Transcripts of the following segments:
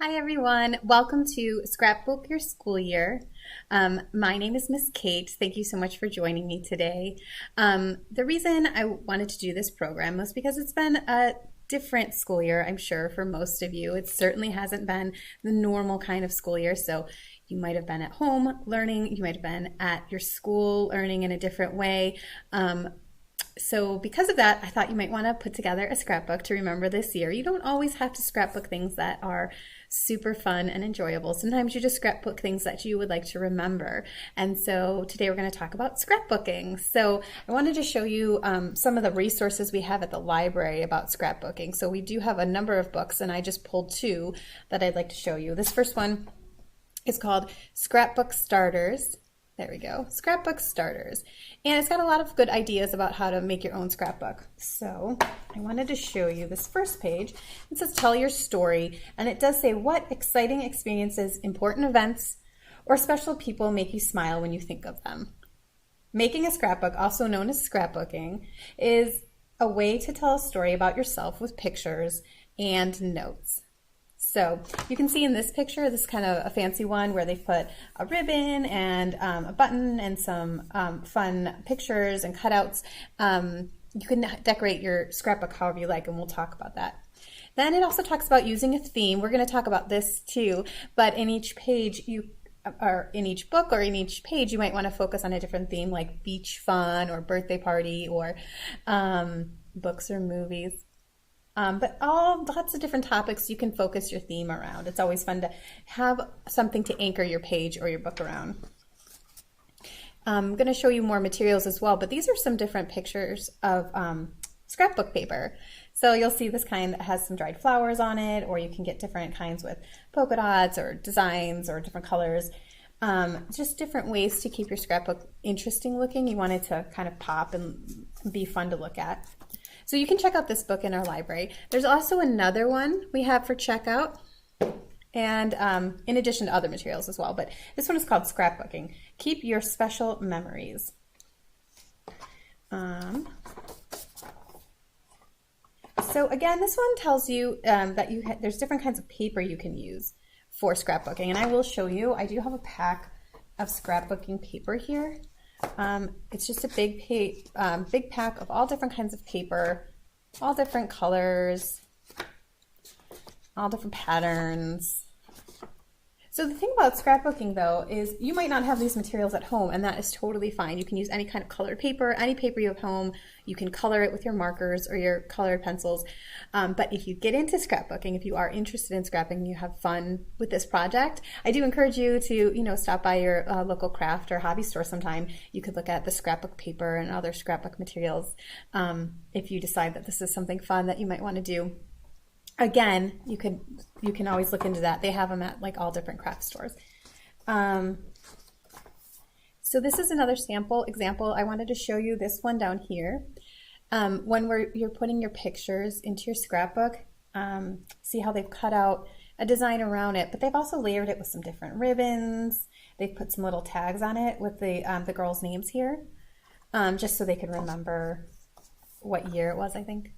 Hi everyone, welcome to Scrapbook Your School Year. My name is Miss Kate. Thank you so much for joining me today. The reason I wanted to do this program was because it's been a different school year, I'm sure, for most of you. It certainly hasn't been the normal kind of school year. So you might have been at home learning, you might have been at your school learning in a different way. So because of that, I thought you might want to put together a scrapbook to remember this year. You don't always have to scrapbook things that are super fun and enjoyable. Sometimes you just scrapbook things that you would like to remember. And so today we're going to talk about scrapbooking. So I wanted to show you some of the resources we have at the library about scrapbooking. So we do have a number of books, and I just pulled two that I'd like to show you. This first one is called Scrapbook Starters. There we go, Scrapbook Starters. And it's got a lot of good ideas about how to make your own scrapbook. So I wanted to show you this first page. It says tell your story, and it does say what exciting experiences, important events, or special people make you smile when you think of them. Making a scrapbook, also known as scrapbooking, is a way to tell a story about yourself with pictures and notes. So you can see in this picture, this is kind of a fancy one where they put a ribbon and a button and some fun pictures and cutouts. You can decorate your scrapbook however you like, and we'll talk about that. Then it also talks about using a theme. We're going to talk about this too, but in each page or in each book or in each page, you might want to focus on a different theme, like beach fun or birthday party or books or movies. But lots of different topics you can focus your theme around. It's always fun to have something to anchor your page or your book around. I'm going to show you more materials as well, but these are some different pictures of scrapbook paper. So you'll see this kind that has some dried flowers on it, or you can get different kinds with polka dots or designs or different colors. Just different ways to keep your scrapbook interesting looking. You want it to kind of pop and be fun to look at. So you can check out this book in our library. There's also another one we have for checkout, and in addition to other materials as well, but this one is called Scrapbooking. Keep your special memories. So again, this one tells you that there's different kinds of paper you can use for scrapbooking, and I will show you. I do have a pack of scrapbooking paper here. It's just a big pack of all different kinds of paper, all different colors, all different patterns. So the thing about scrapbooking though is you might not have these materials at home, and that is totally fine. You can use any kind of colored paper, any paper you have home. You can color it with your markers or your colored pencils. But if you get into scrapbooking, if you are interested in scrapping, you have fun with this project, I do encourage you to, stop by your local craft or hobby store sometime. You could look at the scrapbook paper and other scrapbook materials if you decide that this is something fun that you might want to do. Again, you can always look into that. They have them at like all different craft stores. So this is another sample example. I wanted to show you this one down here. When you're putting your pictures into your scrapbook, see how they've cut out a design around it, but they've also layered it with some different ribbons. They've put some little tags on it with the girls' names here, just so they can remember what year it was, I think.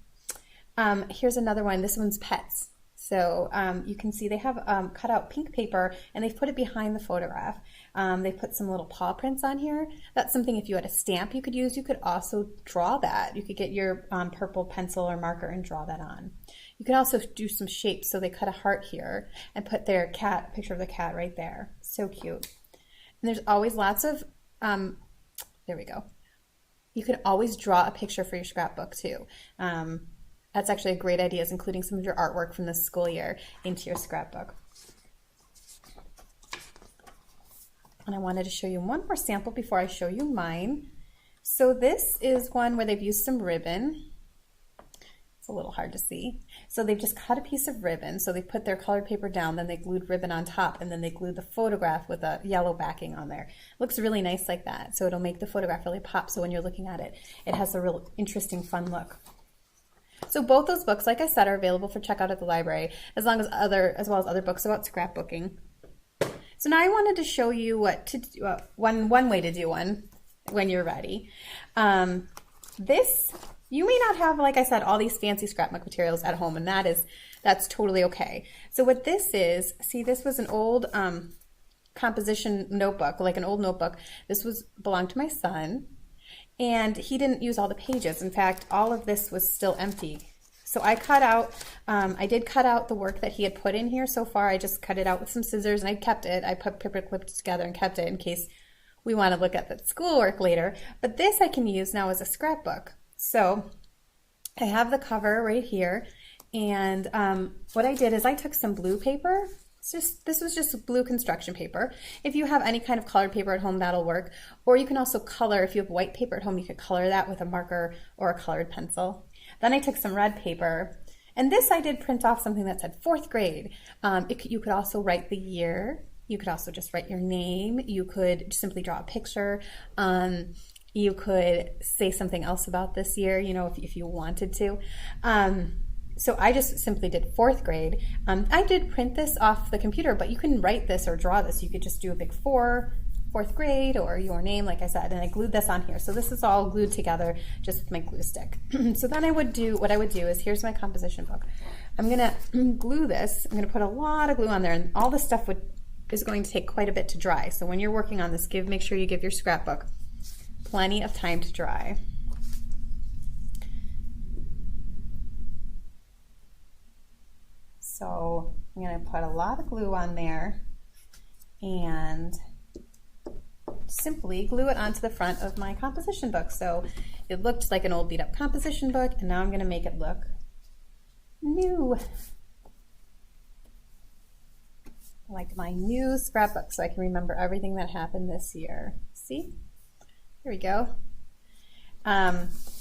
Here's another one. This one's pets. So you can see they have cut out pink paper, and they've put it behind the photograph. They put some little paw prints on here. That's something if you had a stamp you could use. You could also draw that. You could get your purple pencil or marker and draw that on. You could also do some shapes. So they cut a heart here and put their picture of the cat right there. So cute. And there's always lots of, there we go. You could always draw a picture for your scrapbook too. That's actually a great idea, is including some of your artwork from this school year into your scrapbook. And I wanted to show you one more sample before I show you mine. So this is one where they've used some ribbon. It's a little hard to see. So they've just cut a piece of ribbon. So they put their colored paper down, then they glued ribbon on top, and then they glued the photograph with a yellow backing on there. It looks really nice like that. So it'll make the photograph really pop. So when you're looking at it, it has a real interesting, fun look. So both those books, like I said, are available for checkout at the library, as well as other books about scrapbooking. So now I wanted to show you what to do, one way to do one when you're ready. You may not have, like I said, all these fancy scrapbook materials at home, and that is That's totally okay. So what this is, see, this was an old composition notebook, like an old notebook. This belonged to my son, and he didn't use all the pages. In fact, all of this was still empty. So I did cut out the work that he had put in here so far. I just cut it out with some scissors and I kept it. I put paper clips together and kept it in case we want to look at the schoolwork later. But this I can use now as a scrapbook. So I have the cover right here. And what I did is I took some blue paper. This was just blue construction paper. If you have any kind of colored paper at home, that'll work. Or you can also color, if you have white paper at home, you could color that with a marker or a colored pencil. Then I took some red paper, and this I did print off something that said 4th grade. You could also write the year. You could also just write your name. You could simply draw a picture. You could say something else about this year, you know, if you wanted to. So I just simply did 4th grade. I did print this off the computer, but you can write this or draw this. You could just do a big 4th grade, or your name, like I said, and I glued this on here. So this is all glued together just with my glue stick. So then what I would do is, here's my composition book. I'm gonna glue this. I'm gonna put a lot of glue on there, and all this stuff is going to take quite a bit to dry. So when you're working on this, make sure you give your scrapbook plenty of time to dry. So I'm gonna put a lot of glue on there and simply glue it onto the front of my composition book. So it looked like an old beat up composition book, and now I'm going to make it look new. Like my new scrapbook, so I can remember everything that happened this year. See? Here we go.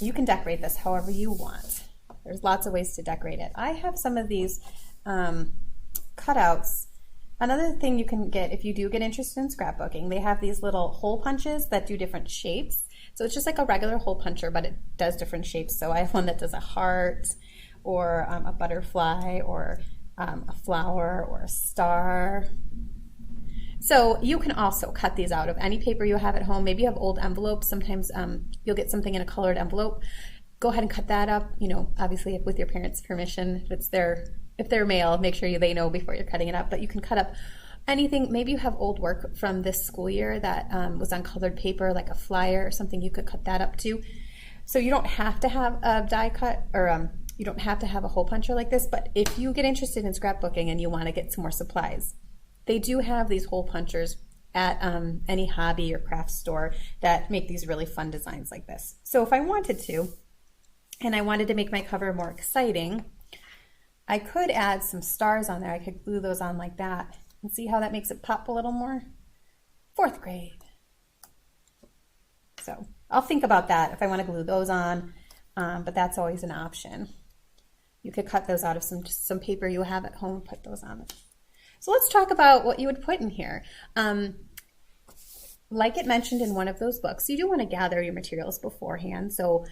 You can decorate this however you want. There's lots of ways to decorate it. I have some of these cutouts. Another thing you can get if you do get interested in scrapbooking, they have these little hole punches that do different shapes. So it's just like a regular hole puncher, but it does different shapes. So I have one that does a heart, or a butterfly, or a flower, or a star. So you can also cut these out of any paper you have at home. Maybe you have old envelopes. Sometimes you'll get something in a colored envelope. Go ahead and cut that up, you know, obviously with your parents' permission. If they're mail, make sure they know before you're cutting it up. But you can cut up anything. Maybe you have old work from this school year that was on colored paper, like a flyer or something. You could cut that up too. So you don't have to have a die cut, or you don't have to have a hole puncher like this. But if you get interested in scrapbooking and you want to get some more supplies, they do have these hole punchers at any hobby or craft store that make these really fun designs like this. So if I wanted to, and I wanted to make my cover more exciting, I could add some stars on there. I could glue those on like that, and see how that makes it pop a little more. 4th grade. So I'll think about that if I want to glue those on, but that's always an option. You could cut those out of some paper you have at home and put those on. So let's talk about what you would put in here. Like it mentioned in one of those books, you do want to gather your materials beforehand. So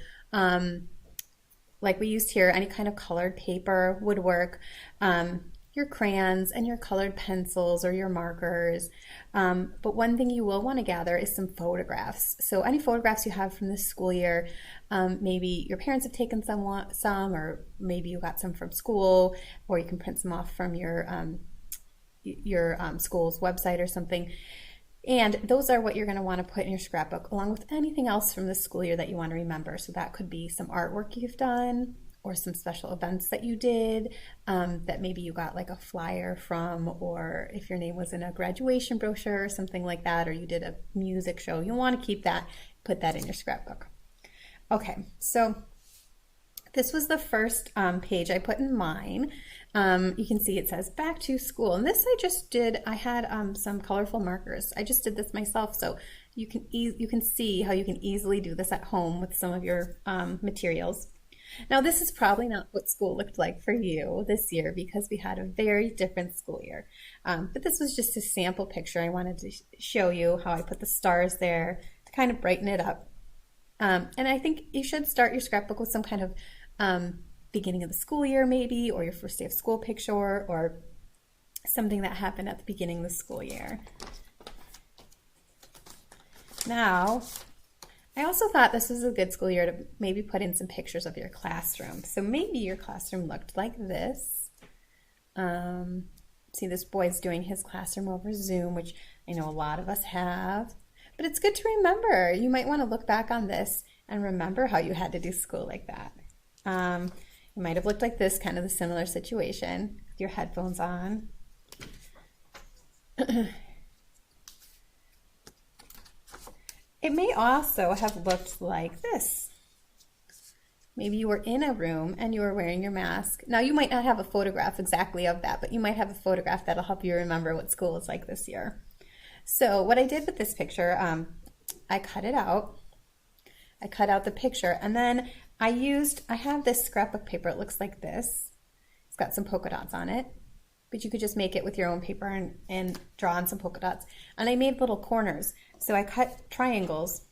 like we used here, any kind of colored paper would work, your crayons and your colored pencils or your markers. But one thing you will want to gather is some photographs. So any photographs you have from this school year, maybe your parents have taken some, or maybe you got some from school, or you can print some off from your school's website or something. And those are what you're going to want to put in your scrapbook, along with anything else from this school year that you want to remember. So that could be some artwork you've done, or some special events that you did, that maybe you got like a flyer from, or if your name was in a graduation brochure or something like that, or you did a music show. You'll want to keep that, put that in your scrapbook. Okay, so this was the first page I put in mine. You can see it says back to school, and this I had some colorful markers. I just did this myself, so you can see how you can easily do this at home with some of your materials. Now this is probably not what school looked like for you this year, because we had a very different school year, but this was just a sample picture. I wanted to show you how I put the stars there to kind of brighten it up. And I think you should start your scrapbook with some kind of beginning of the school year maybe, or your first day of school picture, or something that happened at the beginning of the school year. Now, I also thought this was a good school year to maybe put in some pictures of your classroom. So maybe your classroom looked like this. See, this boy's doing his classroom over Zoom, which I know a lot of us have. But it's good to remember. You might want to look back on this and remember how you had to do school like that. It might have looked like this, kind of the similar situation with your headphones on. It may also have looked like this. Maybe you were in a room and you were wearing your mask. Now, you might not have a photograph exactly of that, but you might have a photograph that'll help you remember what school is like this year. So what I did with this picture, I cut it out. I cut out the picture, and then I have this scrapbook paper. It looks like this. It's got some polka dots on it, but you could just make it with your own paper and draw on some polka dots. And I made little corners. So I cut triangles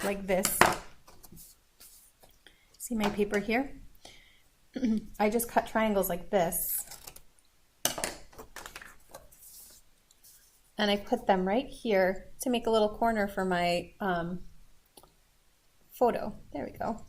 like this. See my paper here? I just cut triangles like this. And I put them right here to make a little corner for my photo. There we go.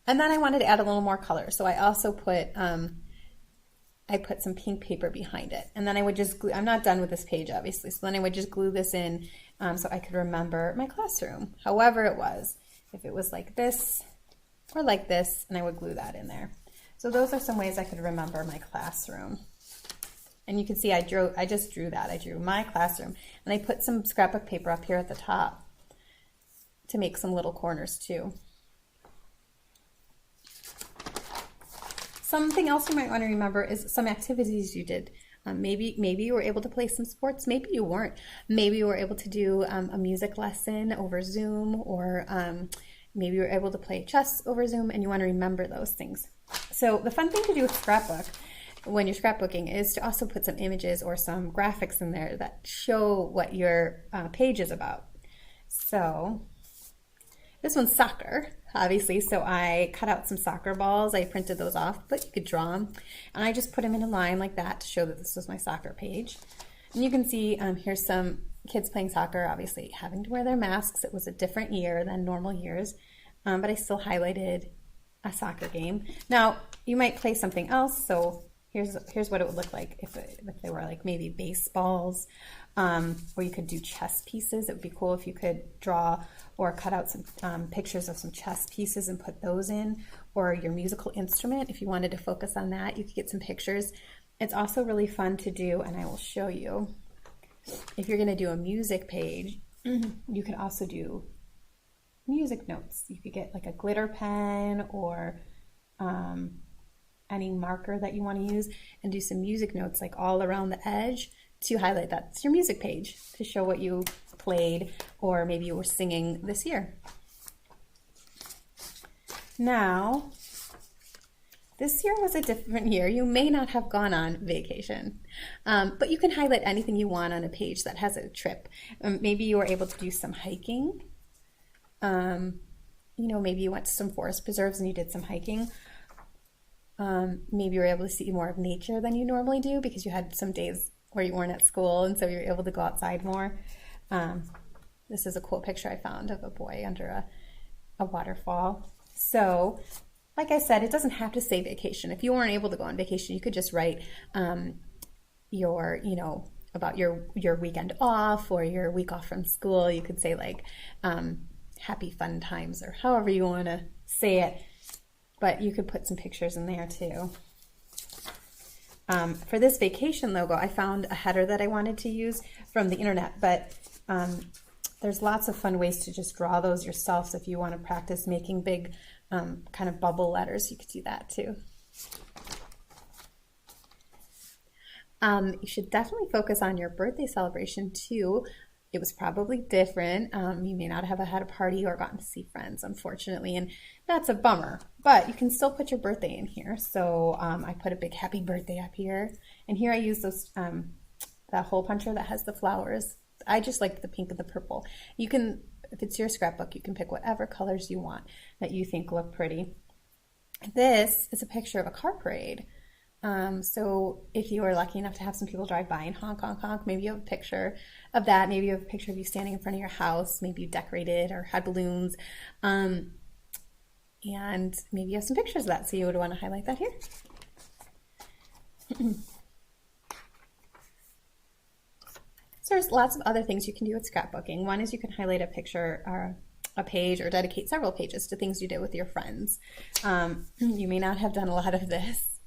And then I wanted to add a little more color. So I also put, I put some pink paper behind it. And then I would just glue, I'm not done with this page obviously, so then I would just glue this in so I could remember my classroom, however it was. If it was like this or like this, and I would glue that in there. So those are some ways I could remember my classroom. And you can see I just drew that. I drew my classroom. And I put some scrapbook paper up here at the top to make some little corners too. Something else you might want to remember is some activities you did. Maybe you were able to play some sports. Maybe you weren't. Maybe you were able to do a music lesson over Zoom, or maybe you were able to play chess over Zoom, and you want to remember those things. So the fun thing to do with Scrapbook when you're scrapbooking is to also put some images or some graphics in there that show what your page is about. So this one's soccer, obviously, so I cut out some soccer balls. I printed those off, but you could draw them. And I just put them in a line like that to show that this was my soccer page. And you can see here's some kids playing soccer, obviously having to wear their masks. It was a different year than normal years, but I still highlighted a soccer game. Now, you might play something else, so here's what it would look like if they were like maybe baseballs, or you could do chess pieces. It would be cool if you could draw or cut out some pictures of some chess pieces and put those in, or your musical instrument. If you wanted to focus on that, you could get some pictures. It's also really fun to do, and I will show you. If you're going to do a music page, you could also do music notes. You could get like a glitter pen or any marker that you want to use and do some music notes like all around the edge to highlight that. It's your music page to show what you played or maybe you were singing this year. Now, this year was a different year. You may not have gone on vacation, but you can highlight anything you want on a page that has a trip. Maybe you were able to do some hiking. Maybe you went to some forest preserves and you did some hiking. Maybe you were able to see more of nature than you normally do because you had some days where you weren't at school and so you were able to go outside more. This is a cool picture I found of a boy under a waterfall. So, like I said, it doesn't have to say vacation. If you weren't able to go on vacation, you could just write about your weekend off or your week off from school. You could say like happy fun times or however you want to say it. But you could put some pictures in there too. For this vacation logo, I found a header that I wanted to use from the internet, but there's lots of fun ways to just draw those yourself. So if you want to practice making big kind of bubble letters, you could do that too. You should definitely focus on your birthday celebration too. It was probably different. You may not have had a party or gotten to see friends, unfortunately, and that's a bummer. But you can still put your birthday in here. So I put a big happy birthday up here. And here I use those that hole puncher that has the flowers. I just like the pink and the purple. You can, if it's your scrapbook, you can pick whatever colors you want that you think look pretty. This is a picture of a car parade. So if you are lucky enough to have some people drive by and honk, honk, honk, maybe you have a picture of that. Maybe you have a picture of you standing in front of your house. Maybe you decorated or had balloons. And maybe you have some pictures of that. So you would want to highlight that here. So there's lots of other things you can do with scrapbooking. One is you can highlight a picture or a page or dedicate several pages to things you did with your friends. You may not have done a lot of this.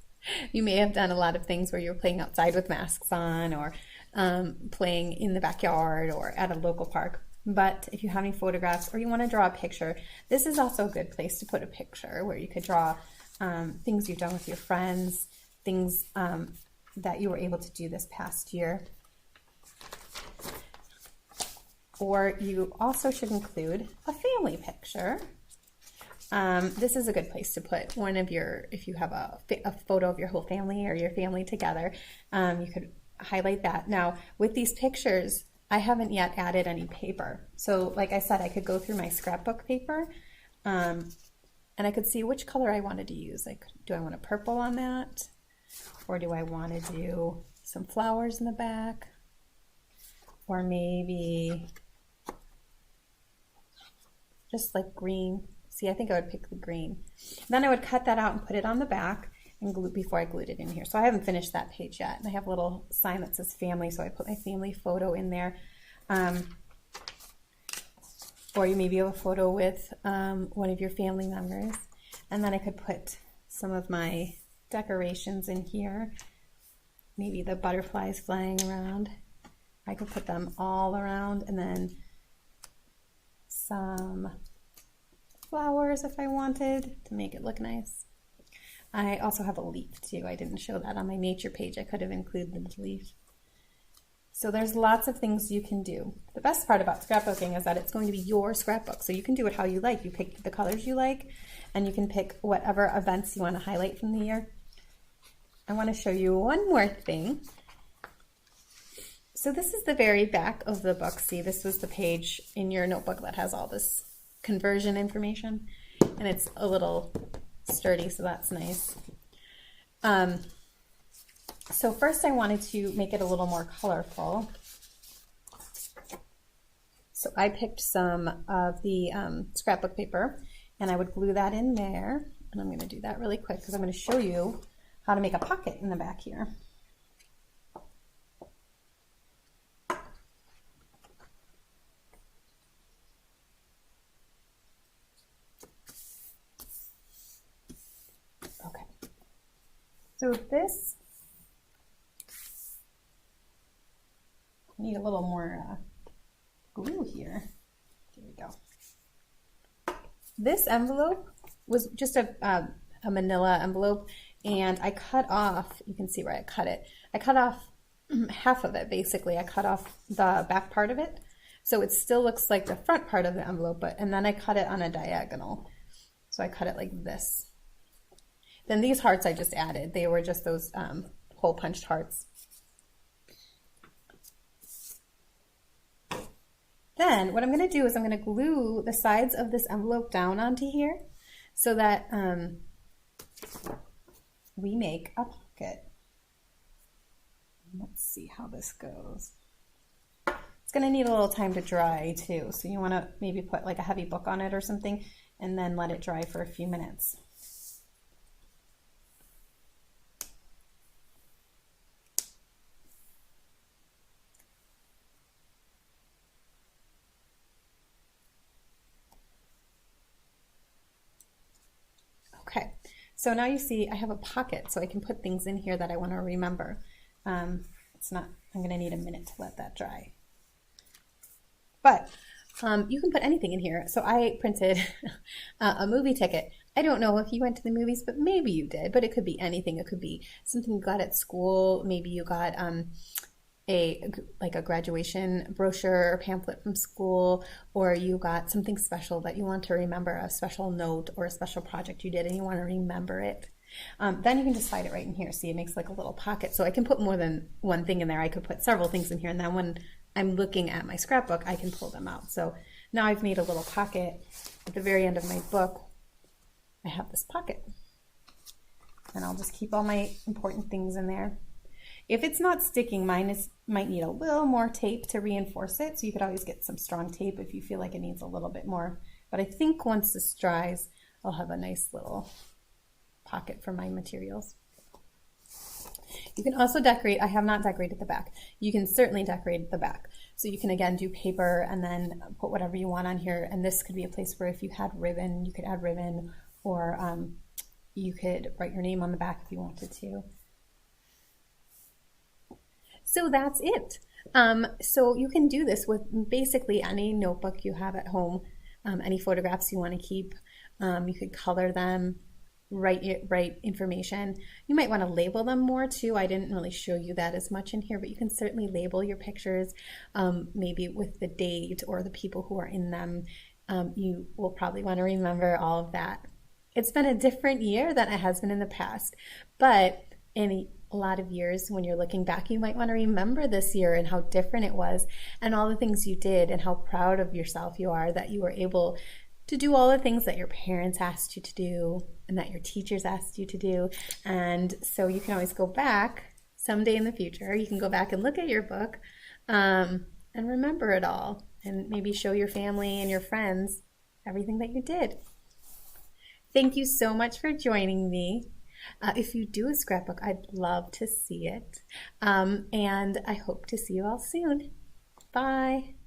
You may have done a lot of things where you were playing outside with masks on, or playing in the backyard or at a local park. But if you have any photographs or you want to draw a picture, this is also a good place to put a picture where you could draw things you've done with your friends, things that you were able to do this past year. Or you also should include a family picture. This is a good place to put one of your, if you have a photo of your whole family or your family together, you could highlight that. Now, with these pictures, I haven't yet added any paper. So like I said, I could go through my scrapbook paper and I could see which color I wanted to use. Like, do I want a purple on that? Or do I want to do some flowers in the back? Or maybe just like green. See, I think I would pick the green. Then I would cut that out and put it on the back and glue before I glued it in here. So I haven't finished that page yet. And I have a little sign that says family, so I put my family photo in there. Or you maybe have a photo with one of your family members. And then I could put some of my decorations in here. Maybe the butterflies flying around. I could put them all around, and then some flowers if I wanted to make it look nice. I also have a leaf too. I didn't show that on my nature page. I could have included the leaf. So there's lots of things you can do. The best part about scrapbooking is that it's going to be your scrapbook, so you can do it how you like. You pick the colors you like, and you can pick whatever events you want to highlight from the year. I want to show you one more thing. So this is the very back of the book. See, this was the page in your notebook that has all this conversion information, and it's a little sturdy, so that's nice. So first I wanted to make it a little more colorful. So I picked some of the scrapbook paper, and I would glue that in there, and I'm going to do that really quick because I'm going to show you how to make a pocket in the back here. So this, I need a little more glue here. There we go. This envelope was just a manila envelope, and I cut off, you can see where I cut it. I cut off half of it, basically. I cut off the back part of it, so it still looks like the front part of the envelope, and then I cut it on a diagonal. So I cut it like this. Then these hearts I just added. They were just those hole punched hearts. Then what I'm going to do is I'm going to glue the sides of this envelope down onto here so that we make a pocket. Let's see how this goes. It's going to need a little time to dry too, so you want to maybe put like a heavy book on it or something and then let it dry for a few minutes. Okay, so now you see I have a pocket, so I can put things in here that I want to remember. I'm going to need a minute to let that dry. But you can put anything in here. So I printed a movie ticket. I don't know if you went to the movies, but maybe you did, but it could be anything. It could be something you got at school. Maybe you got a graduation brochure or pamphlet from school, or you got something special that you want to remember, a special note or a special project you did and you want to remember it. Then you can just slide it right in here. See, it makes like a little pocket. So I can put more than one thing in there. I could put several things in here, and then when I'm looking at my scrapbook, I can pull them out. So now I've made a little pocket. At the very end of my book, I have this pocket. And I'll just keep all my important things in there. If it's not sticking, mine might need a little more tape to reinforce it, so you could always get some strong tape if you feel like it needs a little bit more. But I think once this dries, I'll have a nice little pocket for my materials. You can also decorate. I have not decorated the back. You can certainly decorate the back. So you can again do paper and then put whatever you want on here. And this could be a place where if you had ribbon, you could add ribbon, or you could write your name on the back if you wanted to. So that's it. So you can do this with basically any notebook you have at home, any photographs you want to keep. You could color them, write information. You might want to label them more too. I didn't really show you that as much in here, but you can certainly label your pictures, maybe with the date or the people who are in them. You will probably want to remember all of that. It's been a different year than it has been in the past, but in a lot of years when you're looking back, you might want to remember this year and how different it was and all the things you did and how proud of yourself you are that you were able to do all the things that your parents asked you to do and that your teachers asked you to do. And so you can always go back someday in the future. You can go back and look at your book and remember it all and maybe show your family and your friends everything that you did. Thank you so much for joining me. If you do a scrapbook, I'd love to see it. And I hope to see you all soon. Bye.